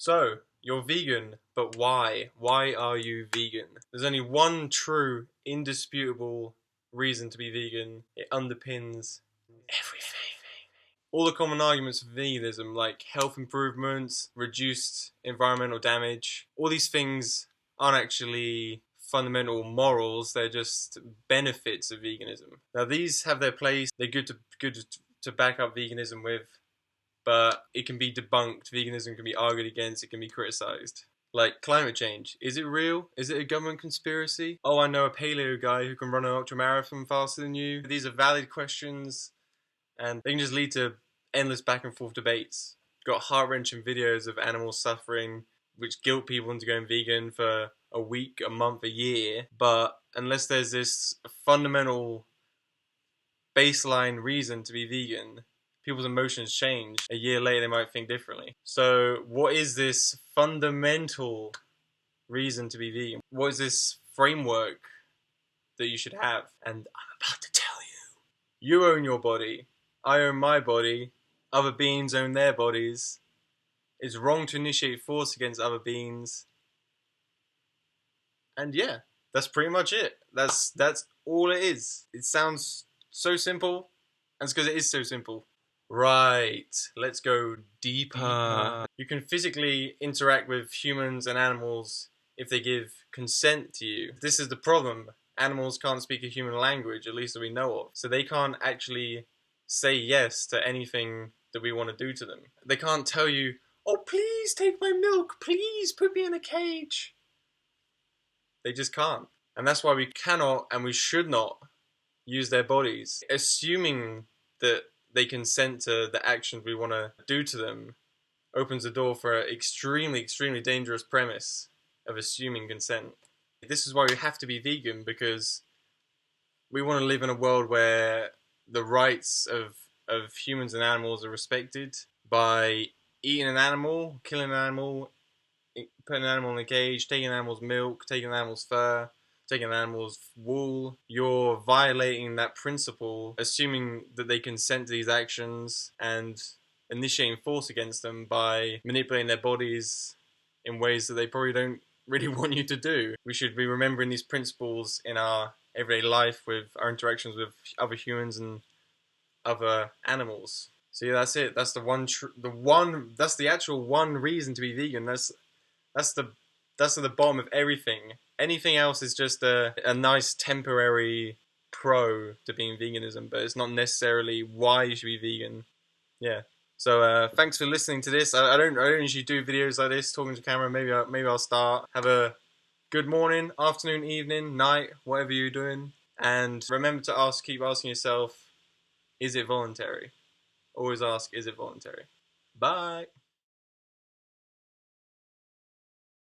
So, you're vegan, but why? Why are you vegan? There's only one true, indisputable reason to be vegan. It underpins everything. All the common arguments for veganism, like health improvements, reduced environmental damage, all these things aren't actually fundamental morals, they're just benefits of veganism. Now these have their place, they're good to back up veganism with, but it can be debunked, veganism can be argued against, it can be criticized. Like climate change, is it real? Is it a government conspiracy? Oh, I know a paleo guy who can run an ultramarathon faster than you. These are valid questions, and they can just lead to endless back and forth debates. Got heart-wrenching videos of animals suffering, which guilt people into going vegan for a week, a month, a year. But unless there's this fundamental baseline reason to be vegan, people's emotions change. A year later, they might think differently. So what is this fundamental reason to be vegan? What is this framework that you should have? And I'm about to tell you. You own your body. I own my body. Other beings own their bodies. It's wrong to initiate force against other beings. And yeah, that's pretty much it. That's all it is. It sounds so simple, and it's because it is so simple. Right, let's go deeper. You can physically interact with humans and animals if they give consent to you. This is the problem. Animals can't speak a human language, at least that we know of. So they can't actually say yes to anything that we want to do to them. They can't tell you, oh, please take my milk, please put me in a cage. They just can't. And that's why we cannot and we should not use their bodies. Assuming that they consent to the actions we want to do to them opens the door for an extremely, extremely dangerous premise of assuming consent. This is why we have to be vegan, because we want to live in a world where the rights of humans and animals are respected. By eating an animal, killing an animal, putting an animal in a cage, taking an animal's milk, taking an animal's fur, taking an animal's wool, you're violating that principle, assuming that they consent to these actions and initiating force against them by manipulating their bodies in ways that they probably don't really want you to do. We should be remembering these principles in our everyday life with our interactions with other humans and other animals. So yeah, that's it. That's that's the actual one reason to be vegan. That's at the bottom of everything. Anything else is just a nice temporary pro to being veganism, but it's not necessarily why you should be vegan. Yeah. So thanks for listening to this. I don't usually do videos like this, talking to camera. Maybe I'll start. Have a good morning, afternoon, evening, night, whatever you're doing. And remember to keep asking yourself, is it voluntary? Always ask, is it voluntary? Bye.